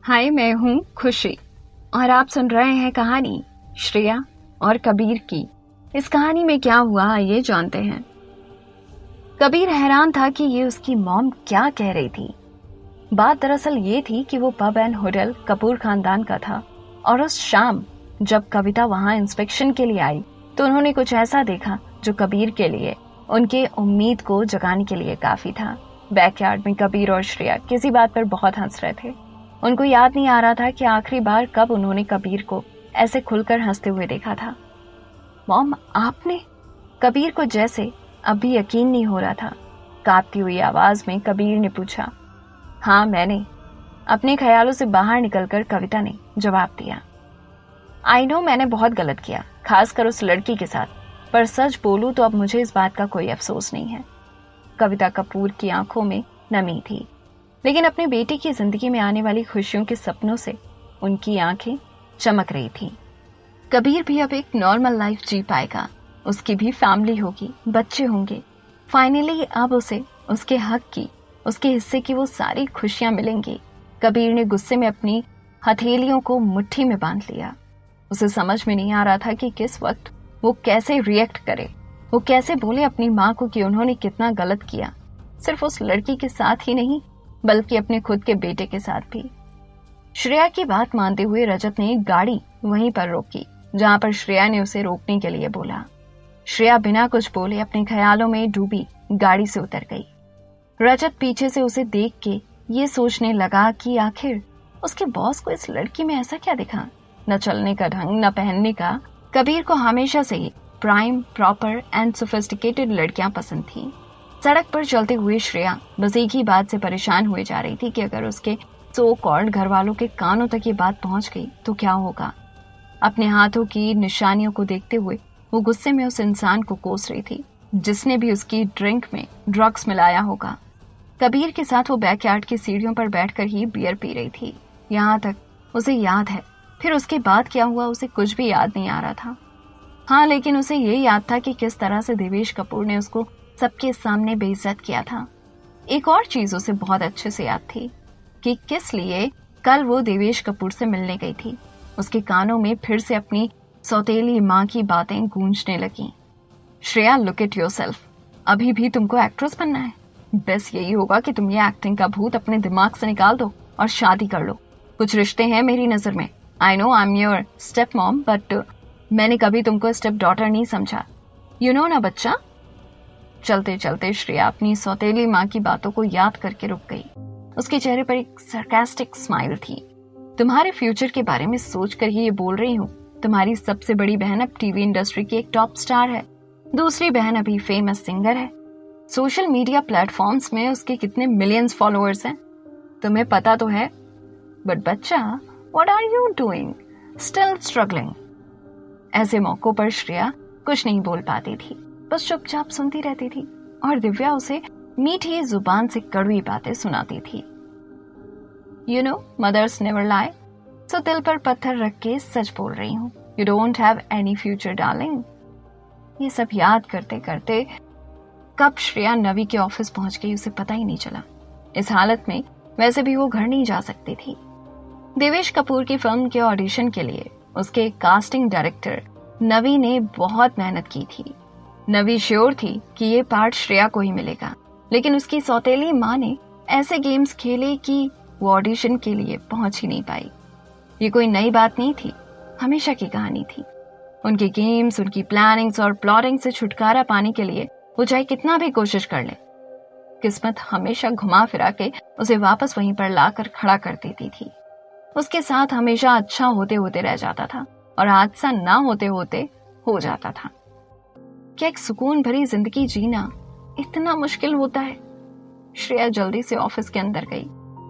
हाय, मैं हूँ खुशी और आप सुन रहे हैं कहानी श्रेया और कबीर की। इस कहानी में क्या हुआ आइए जानते हैं। कबीर हैरान था कि ये उसकी मॉम क्या कह रही थी। बात दरअसल ये थी कि वो पब एंड होटल कपूर खानदान का था और उस शाम जब कविता वहां इंस्पेक्शन के लिए आई तो उन्होंने कुछ ऐसा देखा जो कबीर के लिए उनके उम्मीद को जगाने के लिए काफी था। बैकयार्ड में कबीर और श्रेया किसी बात पर बहुत हंस रहे थे। उनको याद नहीं आ रहा था कि आखिरी बार कब उन्होंने कबीर को ऐसे खुलकर हंसते हुए देखा था। मॉम, आपने? कबीर को जैसे अभी यकीन नहीं हो रहा था। कांपती हुई आवाज में कबीर ने पूछा। हाँ, मैंने। अपने ख्यालों से बाहर निकलकर कविता ने जवाब दिया। आई नो, मैंने बहुत गलत किया, खासकर उस लड़की के साथ, पर सच बोलूं तो अब मुझे इस बात का कोई अफसोस नहीं है। कविता कपूर की आंखों में नमी थी, लेकिन अपने बेटे की जिंदगी में आने वाली खुशियों के सपनों से उनकी आंखें चमक रही थीं। कबीर भी अब एक नॉर्मल लाइफ जी पाएगा, उसकी भी फैमिली होगी, बच्चे होंगे। फाइनली अब उसे उसके हक की, उसके हिस्से की वो सारी खुशियां मिलेंगी। कबीर ने गुस्से में अपनी हथेलियों को मुट्ठी में बांध लिया। उसे समझ में नहीं आ रहा था कि किस वक्त वो कैसे रिएक्ट करे। वो कैसे बोले अपनी माँ को कि उन्होंने कितना गलत किया, सिर्फ उस लड़की के साथ ही नहीं बल्कि अपने खुद के बेटे के साथ भी। श्रेया की बात मानते हुए रजत ने एक गाड़ी वहीं पर रोकी जहां पर श्रेया ने उसे रोकने के लिए बोला। श्रेया बिना कुछ बोले अपने ख्यालों में डूबी गाड़ी से उतर गई। रजत पीछे से उसे देख के ये सोचने लगा कि आखिर उसके बॉस को इस लड़की में ऐसा क्या दिखा। न चलने का ढंग, न पहनने का। कबीर को हमेशा से ही प्राइम, प्रॉपर एंड सोफिस्टिकेटेड लड़कियां पसंद थीं। सड़क पर चलते हुए श्रेया बस एक ही बात से परेशान हुए जा रही थी कि अगर उसके सो कॉल्ड घर वालों के कानों तक ये बात पहुंच गई तो क्या होगा। अपने हाथों की निशानियों को देखते हुए वो गुस्से में उस इंसान को कोस रही थी जिसने भी उसकी ड्रिंक में ड्रग्स मिलाया होगा। कबीर के साथ वो बैकयार्ड की सीढ़ियों पर बैठकर ही बियर पी रही थी। यहाँ तक उसे याद है, फिर उसके बाद क्या हुआ उसे कुछ भी याद नहीं आ रहा था। हाँ, लेकिन उसे ये याद था कि किस तरह से देवेश कपूर ने उसको सबके सामने बेइज्जत किया था। एक और चीज उसे बहुत अच्छे से याद थी कि किस लिए कल वो देवेश कपूर से मिलने गई थी। उसके कानों में फिर से अपनी सौतेली माँ की बातें गूंजने लगीं। श्रेया, लुक एट योरसेल्फ, अभी भी तुमको एक्ट्रेस बनना है। बस यही होगा कि तुम ये एक्टिंग का भूत अपने दिमाग से निकाल दो और शादी कर लो। कुछ रिश्ते हैं मेरी नजर में। I know I am your step mom, but मैंने कभी तुमको स्टेप डॉटर नहीं समझा। यू नो ना बच्चा। चलते चलते श्रेया अपनी सौतेली माँ की बातों को याद करके रुक गई। उसके चेहरे पर एक सरकास्टिक स्माइल थी। तुम्हारे फ्यूचर के बारे में सोचकर ही ये बोल रही हूँ। तुम्हारी सबसे बड़ी बहन अब टीवी इंडस्ट्री की एक टॉप स्टार है, दूसरी बहन अभी फेमस सिंगर है। सोशल मीडिया प्लेटफॉर्म्स में उसके कितने मिलियंस फॉलोअर्स हैं तुम्हें पता तो है। बट बच्चा, what are you doing? Still struggling. ऐसे मौकों पर श्रेया कुछ नहीं बोल पाती थी, बस चुपचाप सुनती रहती थी और दिव्या उसे मीठी जुबान से कड़वी बातें सुनाती थी। You know, mothers never lie. So दिल पर पत्थर रख के सच बोल रही हूँ। You don't have any future darling. ये सब याद करते करते कब श्रेया नवी के ऑफिस पहुंच गई उसे पता ही नहीं चला। इस हालत में वैसे भी वो घर नहीं जा सकती थी। देवेश कपूर की फिल्म के ऑडिशन के लिए उसके कास्टिंग डायरेक्टर नवी ने बहुत मेहनत की थी। नवी श्योर थी कि ये पार्ट श्रेया को ही मिलेगा, लेकिन उसकी सौतेली माँ ने ऐसे गेम्स खेले कि वो ऑडिशन के लिए पहुंच ही नहीं पाई। ये कोई नई बात नहीं थी, हमेशा की कहानी थी। उनके गेम्स, उनकी प्लानिंग्स और प्लॉटिंग से छुटकारा पाने के लिए वो चाहे कितना भी कोशिश कर ले, किस्मत हमेशा घुमा फिरा के उसे वापस वहीं पर लाकर खड़ा कर देती थी। उसके साथ हमेशा अच्छा होते होते रह जाता था और हादसा ना होते होते हो जाता था। क्या एक सुकून भरी जिंदगी जीना इतना मुश्किल होता है? श्रेया जल्दी से ऑफिस के अंदर गई।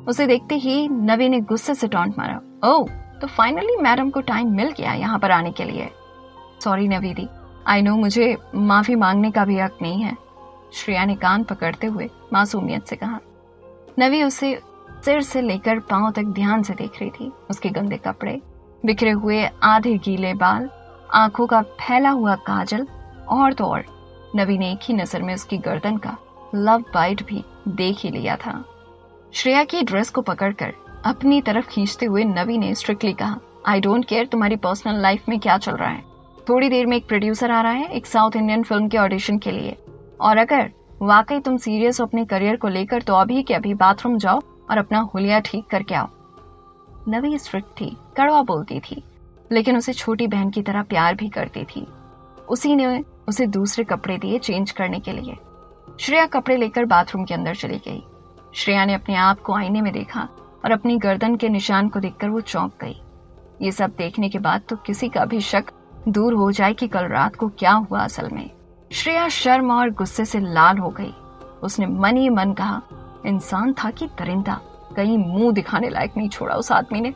उसे देखते ही नवी ने गुस्से से टॉन्ट मारा। ओह, तो फाइनली मैडम को टाइम मिल गया यहाँ पर आने के लिए। Sorry Navi the, I know मुझे माफी मांगने का भी हक नहीं है, श्रेया ने कान पकड़ते हुए मासूमियत से कहा। नवी उसे सिर से लेकर पांव तक ध्यान से देख रही थी। उसके गंदे कपड़े, बिखरे हुए आधे गीले बाल, आंखों का फैला हुआ काजल और तो और नवी ने एक ही नजर में उसकी गर्दन का लव बाइट भी देख ही लिया था। श्रेया की ड्रेस को पकड़कर अपनी तरफ खींचते हुए नवी ने स्ट्रिक्टली कहा, आई डोंट केयर तुम्हारी पर्सनल लाइफ में क्या चल रहा है। थोड़ी देर में एक प्रोड्यूसर आ रहा है एक साउथ इंडियन फिल्म के ऑडिशन के लिए, और अगर वाकई तुम सीरियस हो अपने करियर को लेकर तो अभी के अभी बाथरूम जाओ और अपना हुलिया ठीक करके आओ। नवी स्ट्रिक्ट थी, कड़वा बोलती थी, लेकिन उसे छोटी बहन की तरह प्यार भी करती थी। उसी ने उसे दूसरे कपड़े दिए चेंज करने के लिए। श्रेया कपड़े लेकर बाथरूम के अंदर चली गई। श्रेया ने अपने आप को आईने में देखा और अपनी गर्दन के निशान को देखकर वो चौंक गई। ये सब देखने के बाद तो किसी का भी शक दूर हो जाए कि कल रात को क्या हुआ असल में। श्रेया शर्म और गुस्से से लाल हो गई। उसने मन ही मन कहा, इंसान था कि दरिंदा, कहीं मुंह दिखाने लायक नहीं छोड़ा उस आदमी ने।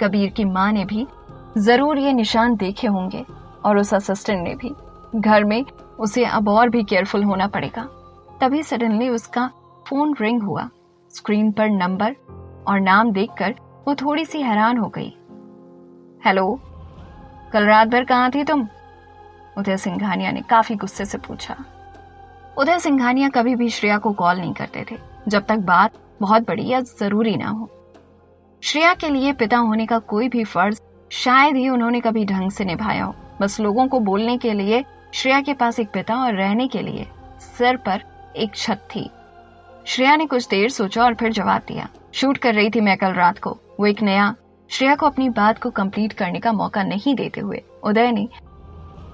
कबीर की माँ ने भी जरूर ये निशान देखे होंगे और उस असिस्टेंट ने भी। घर में उसे अब और भी केयरफुल होना पड़ेगा। तभी सडनली उसका फोन रिंग हुआ। स्क्रीन पर नंबर और नाम देखकर वो थोड़ी सी हैरान हो गई। हेलो, कल रात भर कहाँ थी तुम? उदय सिंघानिया ने काफी गुस्से से पूछा। उदय सिंघानिया कभी भी श्रेया को कॉल नहीं करते थे जब तक बात बहुत बड़ी या जरूरी ना हो। श्रेया के लिए पिता होने का कोई भी फर्ज शायद ही उन्होंने कभी ढंग से निभाया हो। बस लोगों को बोलने के लिए श्रेया के पास एक पिता और रहने के लिए सिर पर एक छत थी। श्रेया ने कुछ देर सोचा और फिर जवाब दिया, शूट कर रही थी मैं कल रात को। वो एक नया श्रेया को अपनी बात को कंप्लीट करने का मौका नहीं देते हुए उदय ने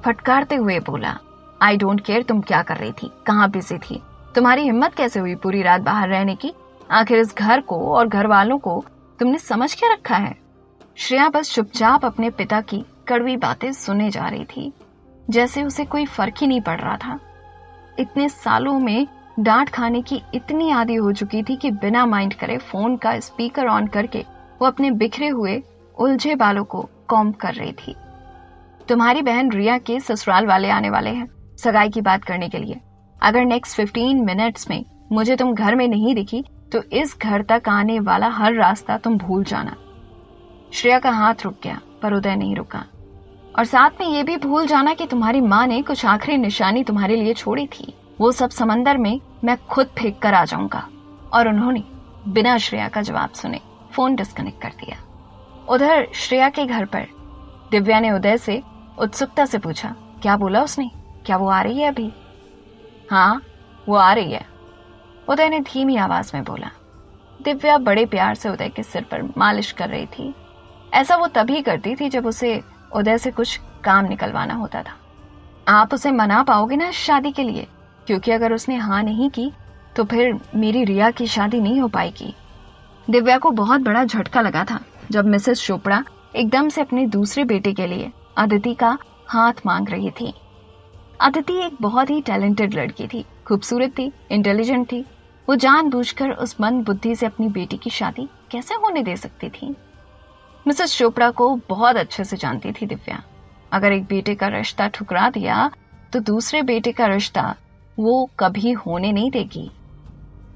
फटकारते हुए बोला, आई डोंट केयर तुम क्या कर रही थी, कहाँ बिजी थी, तुम्हारी हिम्मत कैसे हुई पूरी रात बाहर रहने की? आखिर इस घर को और घर वालों को तुमने समझ क्या रखा है? श्रेया बस चुपचाप अपने पिता की कड़वी बातें सुने जा रही थी, जैसे उसे कोई फर्क ही नहीं पड़ रहा था। इतने सालों में डांट खाने की इतनी आदी हो चुकी थी कि बिना माइंड करे फोन का स्पीकर ऑन करके वो अपने बिखरे हुए उलझे बालों को कॉम्ब कर रही थी। तुम्हारी बहन रिया के ससुराल वाले आने वाले हैं सगाई की बात करने के लिए। अगर नेक्स्ट 15 मिनट्स में मुझे तुम घर में नहीं दिखी तो इस घर तक आने वाला हर रास्ता तुम भूल जाना। श्रेया का हाथ रुक गया पर उदय नहीं रुका। और साथ में ये भी भूल जाना कि तुम्हारी माँ ने कुछ आखिरी निशानी तुम्हारे लिए छोड़ी थी। वो सब समंदर में मैं खुद फेंक कर आ जाऊंगा। और उन्होंने बिना श्रेया का जवाब सुने फोन डिस्कनेक्ट कर दिया। उधर श्रेया के घर पर दिव्या ने उदय से उत्सुकता से पूछा, क्या बोला उसने? क्या वो आ रही है अभी? हाँ, वो आ रही है, उदय ने धीमी आवाज में बोला। दिव्या बड़े प्यार से उदय के सिर पर मालिश कर रही थी। ऐसा वो तभी करती थी जब उसे उदय से कुछ काम निकलवाना होता था। आप उसे मना पाओगे ना शादी के लिए? क्योंकि अगर उसने हाँ नहीं की तो फिर मेरी रिया की शादी नहीं हो पाएगी। दिव्या को बहुत बड़ा झटका लगा था जब मिसेस चोपड़ा एकदम से अपने दूसरे बेटे के लिए अदिति का हाथ मांग रही थी। अदिति एक बहुत ही टैलेंटेड लड़की थी, खूबसूरत थी, इंटेलिजेंट थी। वो जानबूझकर उस मंद बुद्धि से अपनी बेटी की शादी कैसे होने दे सकती थी? मिसेस चोपड़ा को बहुत अच्छे से जानती थी दिव्या। अगर एक बेटे का रिश्ता ठुकरा दिया तो दूसरे बेटे का रिश्ता वो कभी होने नहीं देगी।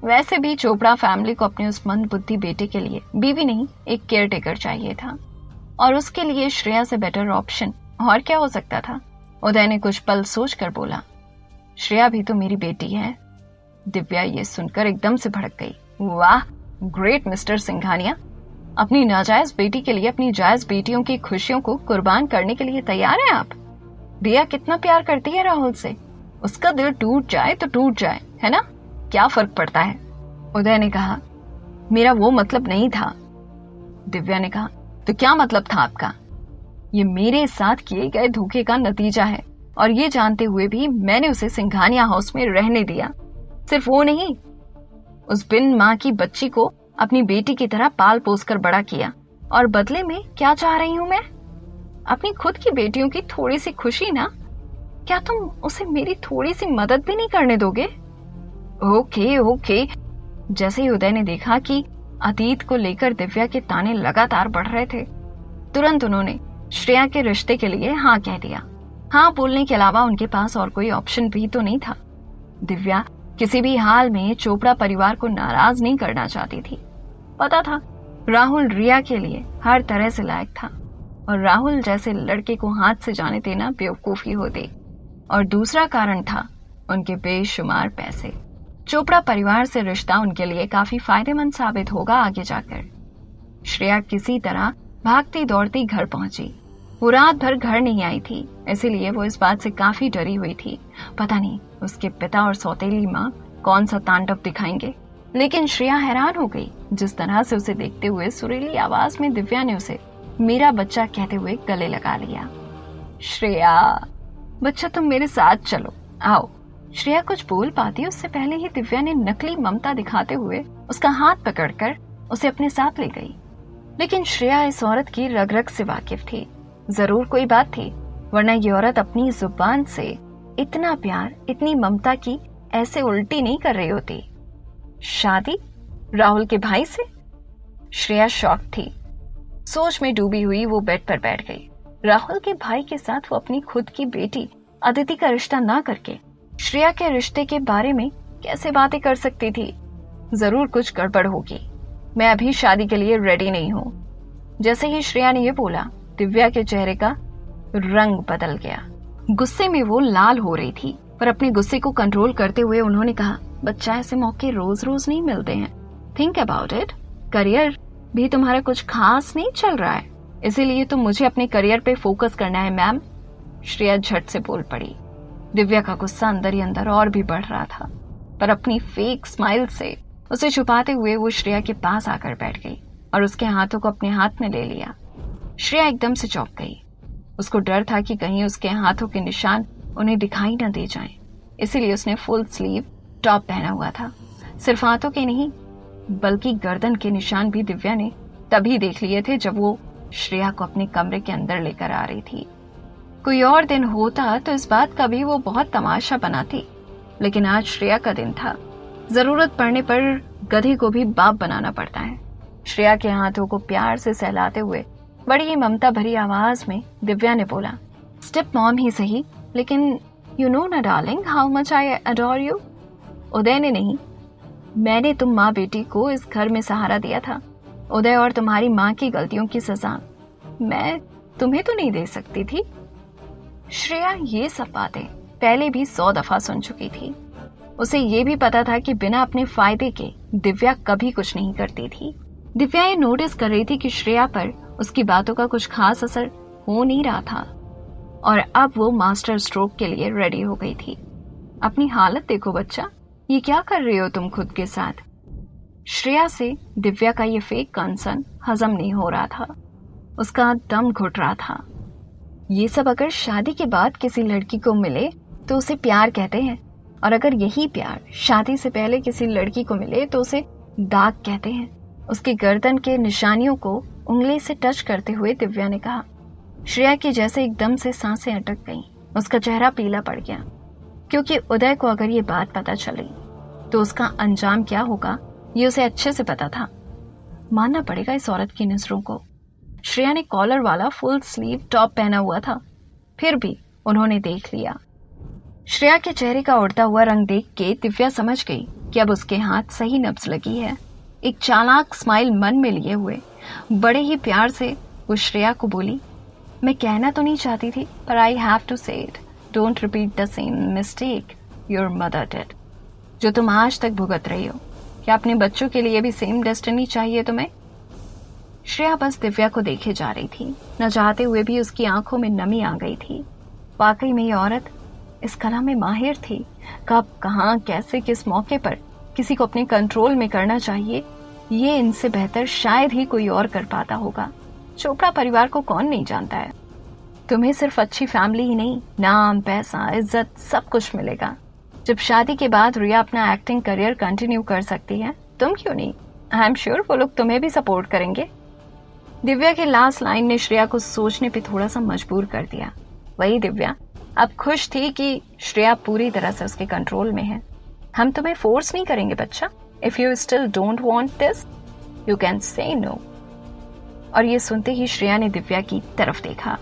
वैसे भी चोपड़ा फैमिली को अपने उस मंद बुद्धि बेटे के लिए बीवी नहीं एक केयर टेकर चाहिए था, और उसके लिए श्रेया से बेटर ऑप्शन और क्या हो सकता था? उदय ने कुछ पल सोचकर बोला, श्रेया भी तो मेरी बेटी है। दिव्या ये सुनकर एकदम से भड़क गई। वाह, ग्रेट मिस्टर सिंघानिया, अपनी नाजायज बेटी के लिए अपनी जायज बेटियों की खुशियों को कुर्बान करने के लिए तैयार हैं आप। रिया कितना प्यार करती है राहुल से, उसका दिल टूट जाए तो टूट जाए, है ना, क्या फर्क पड़ता है? उदय ने कहा, मेरा वो मतलब नहीं था। दिव्या ने कहा, तो क्या मतलब था आपका? ये मेरे साथ किए गए धोखे का नतीजा है, और ये जानते हुए भी मैंने उसे सिंघानिया हाउस में रहने दिया। सिर्फ वो नहीं, उस बिन माँ की बच्ची को अपनी बेटी की तरह पाल पोस कर बड़ा किया, और बदले में क्या चाह रही हूं मैं? अपनी खुद की बेटियों की थोड़ी सी खुशी ना। क्या तुम उसे मेरी थोड़ी सी मदद भी नहीं करने दोगे? Okay okay. जैसे ही उदय ने देखा कि अतीत को लेकर दिव्या के ताने लगातार बढ़ रहे थे, तुरंत उन्होंने श्रेया के रिश्ते के लिए हाँ कह दिया। हाँ बोलने के अलावा उनके पास और कोई ऑप्शन भी तो नहीं था। दिव्या किसी भी हाल में चोपड़ा परिवार को नाराज नहीं करना चाहती थी। पता था राहुल रिया के लिए हर तरह से लायक था, और राहुल जैसे लड़के को हाथ से जाने देना बेवकूफी होती। और दूसरा कारण था उनके बेशुमार पैसे। चोपड़ा परिवार से रिश्ता उनके लिए काफी फायदेमंद साबित होगा आगे जाकर। श्रेया किसी तरह भागती दौड़ती घर पहुंची। वो रात भर घर नहीं आई थी, इसीलिए वो इस बात से काफी डरी हुई थी। पता नहीं उसके पिता और सौतेली माँ कौन सा तांडव दिखाएंगे। लेकिन श्रेया हैरान हो गई जिस तरह से उसे देखते हुए सुरीली आवाज में दिव्या ने उसे मेरा बच्चा कहते हुए गले लगा लिया। श्रेया बच्चा तुम मेरे साथ चलो, आओ। श्रेया कुछ बोल पाती उससे पहले ही दिव्या ने नकली ममता दिखाते हुए उसका हाथ पकड़कर उसे अपने साथ ले गई। लेकिन श्रेया इस औरत की रग रग से वाकिफ थी। जरूर कोई बात थी, वरना ये औरत अपनी जुबान से इतना प्यार, इतनी ममता की ऐसे उल्टी नहीं कर रही होती। शादी राहुल के भाई से? श्रेया शॉक थी। सोच में डूबी हुई वो बेड पर बैठ गई। राहुल के भाई के साथ वो अपनी खुद की बेटी अदिति का रिश्ता ना करके श्रेया के रिश्ते के बारे में कैसे बातें कर सकती थी? जरूर कुछ गड़बड़ होगी। मैं अभी शादी के लिए रेडी नहीं हूं। जैसे ही श्रेया ने यह बोला, दिव्या के चेहरे का रंग बदल गया। गुस्से में वो लाल हो रही थी, पर अपने गुस्से को कंट्रोल करते हुए उन्होंने कहा, बच्चा ऐसे मौके रोज रोज नहीं मिलते हैं। Think about it. करियर भी तुम्हारा कुछ खास नहीं चल रहा है, इसीलिए तो मुझे अपने करियर पे फोकस करना है मैम। श्रेया झट से बोल पड़ी। दिव्या का गुस्सा अंदर ही अंदर और भी बढ़ रहा था, पर अपनी फेक स्माइल से उसे छुपाते हुए वो श्रेया के पास आकर बैठ गई और उसके हाथों को अपने हाथ में ले लिया। श्रेया एकदम से चौंक गई। उसको डर था कि कहीं उसके हाथों के निशान उन्हें दिखाई न दे जाएं, इसीलिए उसने फुल स्लीव टॉप पहना हुआ था। सिर्फ हाथों के नहीं, बल्कि गर्दन के निशान भी दिव्या ने तभी देख लिए थे जब वो श्रेया को अपने कमरे के अंदर लेकर आ रही थी। कोई और दिन होता तो इस बात का भी वो बहुत तमाशा बनाती, लेकिन आज श्रेया का दिन था। जरूरत पड़ने पर गधे को भी बाप बनाना पड़ता है। श्रेया के हाथों को प्यार से सहलाते हुए बड़ी ही ममता भरी आवाज में दिव्या ने बोला, स्टेप मॉम ही सही, लेकिन यू नो ना darling how much I adore you. Uday ने नहीं, मैंने तुम माँ बेटी को इस घर में सहारा दिया था। उदय और तुम्हारी माँ की गलतियों की सजा मैं तुम्हें तो नहीं दे सकती थी। श्रेया ये सब बातें पहले भी 100 दफा सुन चुकी थी। उसे ये भी पता था कि बिना अपने फायदे के दिव्या कभी कुछ नहीं करती थी। दिव्या ये नोटिस कर रही थी कि श्रेया पर उसकी बातों का कुछ खास असर हो नहीं रहा था और अब वो मास्टर स्ट्रोक के लिए रेडी हो गई थी। अपनी हालत देखो बच्चा, ये क्या कर रही हो तुम खुद के साथ? श्रेया से दिव्या का ये फेक कंसर्न हजम नहीं हो रहा था। उसका दम घुट रहा था। ये सब अगर शादी के बाद किसी लड़की को मिले तो उसे प्यार कहते हैं, और अगर यही प्यार शादी से पहले किसी लड़की को मिले तो उसे दाग कहते हैं। उसकी गर्दन के निशानियों को उंगली से टच करते हुए दिव्या ने कहा। श्रेया की जैसे एकदम से सांसें अटक गईं। उसका चेहरा पीला पड़ गया, क्योंकि उदय को अगर ये बात पता चली तो उसका अंजाम क्या होगा ये उसे अच्छे से पता था। मानना पड़ेगा इस औरत की नजरों को। श्रेया ने कॉलर वाला फुल स्लीव टॉप पहना हुआ था, फिर भी उन्होंने देख लिया। श्रेया के चेहरे का उड़ता हुआ रंग देख के दिव्या समझ गई कि अब उसके हाथ सही नब्ज लगी है। एक चालाक स्माइल मन में लिए हुए बड़े ही प्यार से वो श्रेया को बोली, मैं कहना तो नहीं चाहती थी, पर आई हैव टू से it, don't repeat the same mistake your mother did. जो तुम आज तक भुगत रही हो, क्या अपने बच्चों के लिए भी सेम डेस्टिनी चाहिए तुम्हें? श्रेया बस दिव्या को देखे जा रही थी। न चाहते हुए भी उसकी आंखों में नमी आ गई थी। वाकई में ये औरत इस कला में माहिर थी। कब, कहां, कैसे, किस मौके पर किसी को अपने कंट्रोल में करना चाहिए, ये इनसे बेहतर शायद ही कोई और कर पाता होगा। चोपड़ा परिवार को कौन नहीं जानता है। तुम्हें सिर्फ अच्छी फैमिली ही नहीं, नाम, पैसा, इज्जत सब कुछ मिलेगा। जब शादी के बाद रिया अपना एक्टिंग करियर कंटिन्यू कर सकती है, तुम क्यों नहीं? आई एम श्योर वो लोग तुम्हें भी सपोर्ट करेंगे। दिव्या की लास्ट लाइन ने श्रेया को सोचने पे थोड़ा सा मजबूर कर दिया। वही दिव्या अब खुश थी कि श्रेया पूरी तरह से उसके कंट्रोल में है। हम तुम्हें फोर्स नहीं करेंगे बच्चा। If you still don't want this, you can say no. और ये सुनते ही श्रेया ने दिव्या की तरफ देखा।